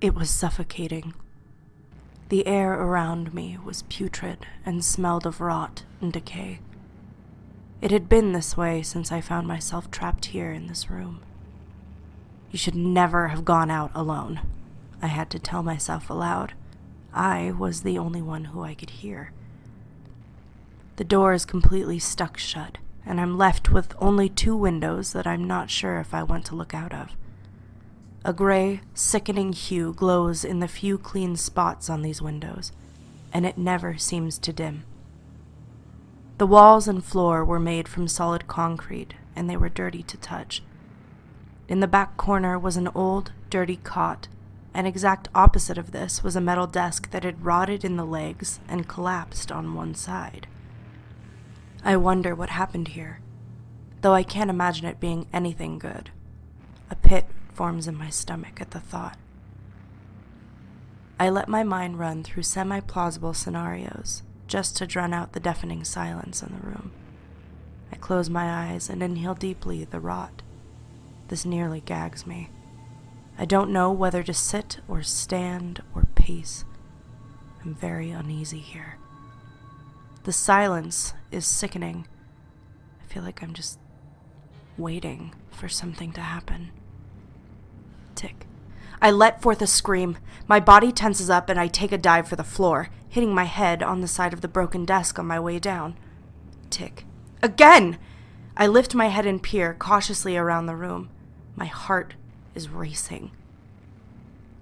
It was suffocating. The air around me was putrid and smelled of rot and decay. It had been this way since I found myself trapped here in this room. You should never have gone out alone, I had to tell myself aloud. I was the only one who I could hear. The door is completely stuck shut, and I'm left with only 2 windows that I'm not sure if I want to look out of. A gray, sickening hue glows in the few clean spots on these windows, and it never seems to dim. The walls and floor were made from solid concrete, and they were dirty to touch. In the back corner was an old, dirty cot, and exact opposite of this was a metal desk that had rotted in the legs and collapsed on one side. I wonder what happened here, though I can't imagine it being anything good. A pit forms in my stomach at the thought. I let my mind run through semi-plausible scenarios, just to drown out the deafening silence in the room. I close my eyes and inhale deeply the rot. This nearly gags me. I don't know whether to sit or stand or pace. I'm very uneasy here. The silence is sickening. I feel like I'm just waiting for something to happen. Tick. I let forth a scream. My body tenses up and I take a dive for the floor, hitting my head on the side of the broken desk on my way down. Tick. Again! I lift my head and peer cautiously around the room. My heart is racing.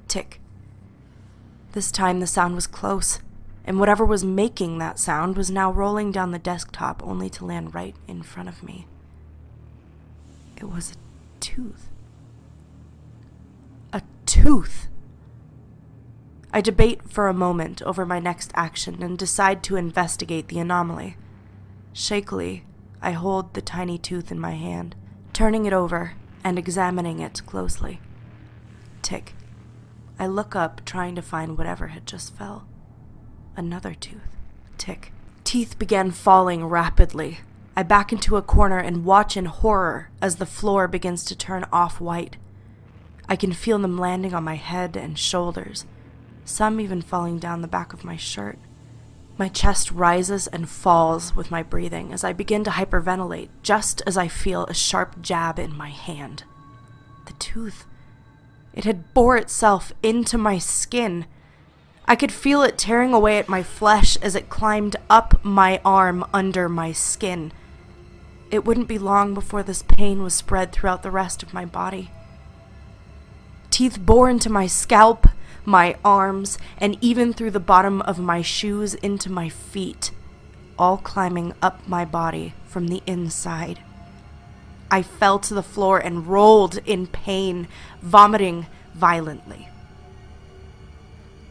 Tick. This time the sound was close, and whatever was making that sound was now rolling down the desktop only to land right in front of me. It was a tooth. A tooth! I debate for a moment over my next action and decide to investigate the anomaly. Shakily, I hold the tiny tooth in my hand, turning it over and examining it closely. Tick. I look up, trying to find whatever had just fell. Another tooth. Tick. Teeth began falling rapidly. I back into a corner and watch in horror as the floor begins to turn off-white. I can feel them landing on my head and shoulders, some even falling down the back of my shirt. My chest rises and falls with my breathing as I begin to hyperventilate, just as I feel a sharp jab in my hand. The tooth. It had bore itself into my skin. I could feel it tearing away at my flesh as it climbed up my arm under my skin. It wouldn't be long before this pain was spread throughout the rest of my body. Teeth bore into my scalp, my arms, and even through the bottom of my shoes into my feet, all climbing up my body from the inside. I fell to the floor and rolled in pain, vomiting violently.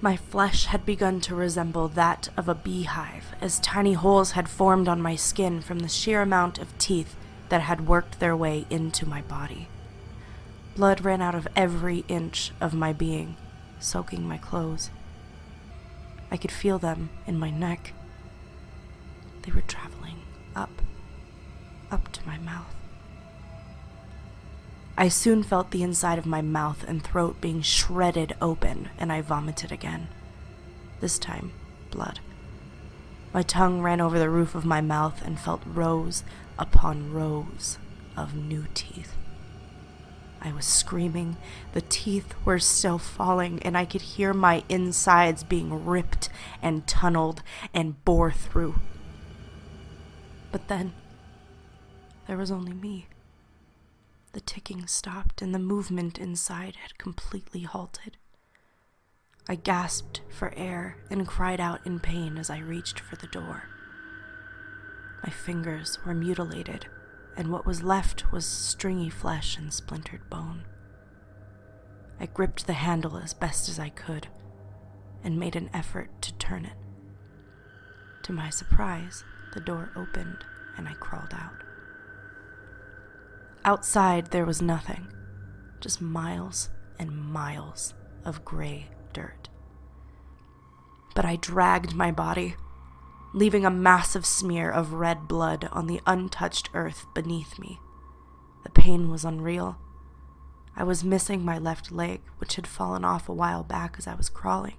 My flesh had begun to resemble that of a beehive, as tiny holes had formed on my skin from the sheer amount of teeth that had worked their way into my body. Blood ran out of every inch of my being, soaking my clothes. I could feel them in my neck. They were traveling up to my mouth. I soon felt the inside of my mouth and throat being shredded open, and I vomited again. This time, blood. My tongue ran over the roof of my mouth and felt rows upon rows of new teeth. I was screaming. The teeth were still falling, and I could hear my insides being ripped and tunneled and bore through. But then, there was only me. The ticking stopped, and the movement inside had completely halted. I gasped for air and cried out in pain as I reached for the door. My fingers were mutilated, and what was left was stringy flesh and splintered bone. I gripped the handle as best as I could and made an effort to turn it. To my surprise, the door opened and I crawled out. Outside, there was nothing, just miles and miles of gray dirt. But I dragged my body, leaving a massive smear of red blood on the untouched earth beneath me. The pain was unreal. I was missing my left leg, which had fallen off a while back as I was crawling.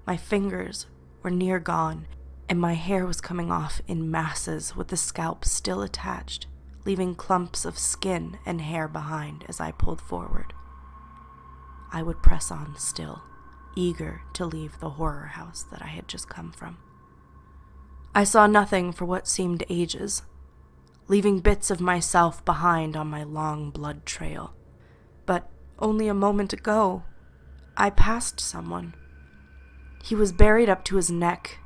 My fingers were near gone, and my hair was coming off in masses with the scalp still attached, leaving clumps of skin and hair behind as I pulled forward. I would press on still, eager to leave the horror house that I had just come from. I saw nothing for what seemed ages, leaving bits of myself behind on my long blood trail. But only a moment ago, I passed someone. He was buried up to his neck.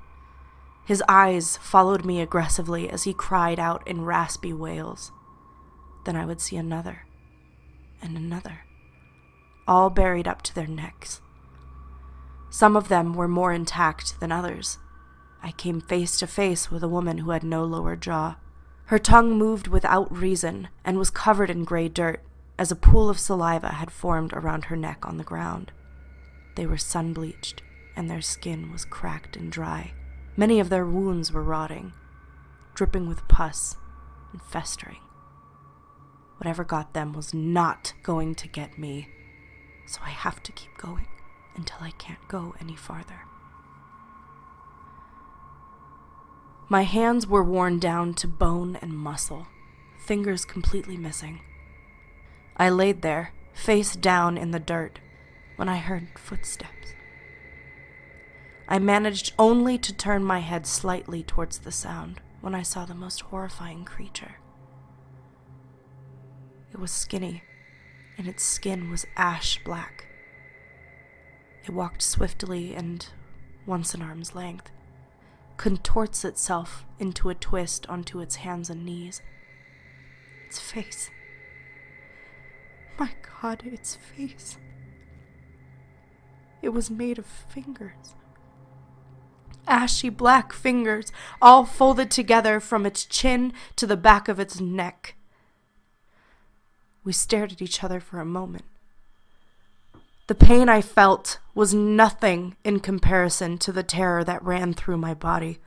His eyes followed me aggressively as he cried out in raspy wails. Then I would see another, and another, all buried up to their necks. Some of them were more intact than others. I came face to face with a woman who had no lower jaw. Her tongue moved without reason and was covered in gray dirt, as a pool of saliva had formed around her neck on the ground. They were sun-bleached, and their skin was cracked and dry. Many of their wounds were rotting, dripping with pus and festering. Whatever got them was not going to get me, so I have to keep going until I can't go any farther. My hands were worn down to bone and muscle, fingers completely missing. I laid there, face down in the dirt, when I heard footsteps. I managed only to turn my head slightly towards the sound when I saw the most horrifying creature. It was skinny, and its skin was ash black. It walked swiftly and, once an arm's length, contorts itself into a twist onto its hands and knees. Its face. My God, its face. It was made of fingers. Ashy black fingers, all folded together from its chin to the back of its neck. We stared at each other for a moment. The pain I felt was nothing in comparison to the terror that ran through my body.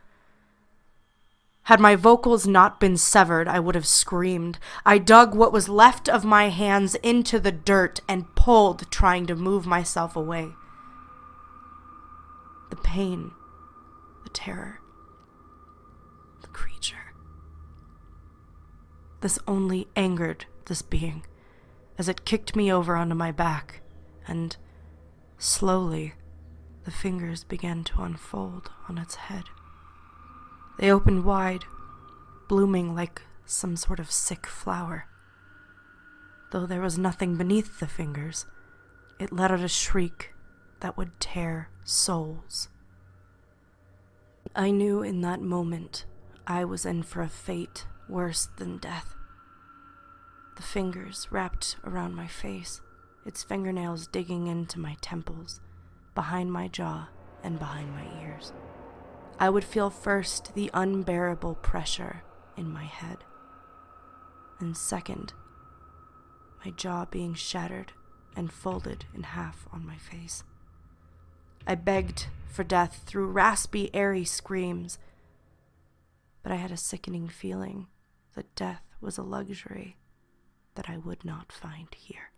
Had my vocals not been severed, I would have screamed. I dug what was left of my hands into the dirt and pulled, trying to move myself away. The pain, the terror, the creature. This only angered this being as it kicked me over onto my back, and slowly the fingers began to unfold on its head. They opened wide, blooming like some sort of sick flower. Though there was nothing beneath the fingers, it let out a shriek that would tear souls. I knew in that moment I was in for a fate worse than death. The fingers wrapped around my face, its fingernails digging into my temples, behind my jaw and behind my ears. I would feel first the unbearable pressure in my head, and second, my jaw being shattered and folded in half on my face. I begged for death through raspy, airy screams, but I had a sickening feeling that death was a luxury that I would not find here.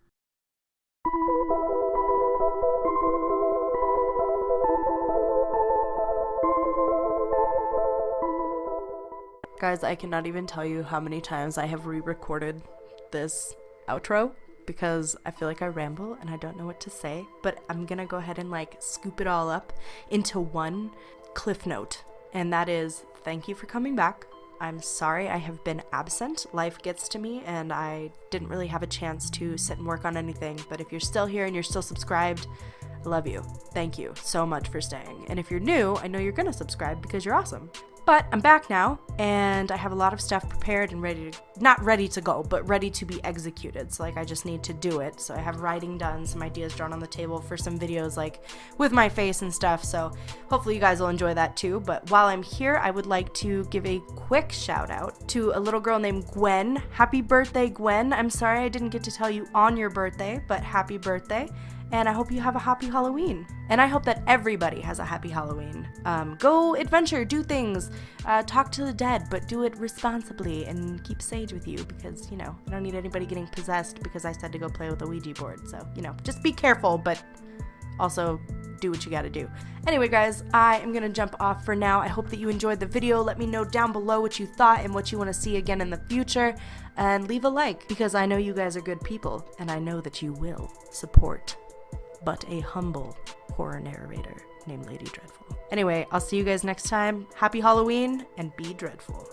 Guys, I cannot even tell you how many times I have re-recorded this outro because I feel like I ramble and I don't know what to say, but I'm gonna go ahead and scoop it all up into one cliff note, and that is thank you for coming back. I'm sorry I have been absent. Life gets to me and I didn't really have a chance to sit and work on anything, but if you're still here and you're still subscribed, I love you. Thank you so much for staying. And if you're new, I know you're gonna subscribe because you're awesome. But I'm back now, and I have a lot of stuff prepared and not ready to go, but ready to be executed. So I just need to do it. So I have writing done, some ideas drawn on the table for some videos with my face and stuff. So hopefully you guys will enjoy that too. But while I'm here, I would like to give a quick shout out to a little girl named Gwen. Happy birthday, Gwen. I'm sorry I didn't get to tell you on your birthday, but happy birthday. and I hope you have a happy Halloween. And I hope that everybody has a happy Halloween. Go adventure, do things, talk to the dead, but do it responsibly and keep sage with you because, I don't need anybody getting possessed because I said to go play with a Ouija board. So, just be careful, but also do what you gotta do. Anyway, guys, I am gonna jump off for now. I hope that you enjoyed the video. Let me know down below what you thought and what you want to see again in the future, and leave a like because I know you guys are good people and I know that you will support but a humble horror narrator named Lady Dreadful. Anyway, I'll see you guys next time. Happy Halloween and be dreadful.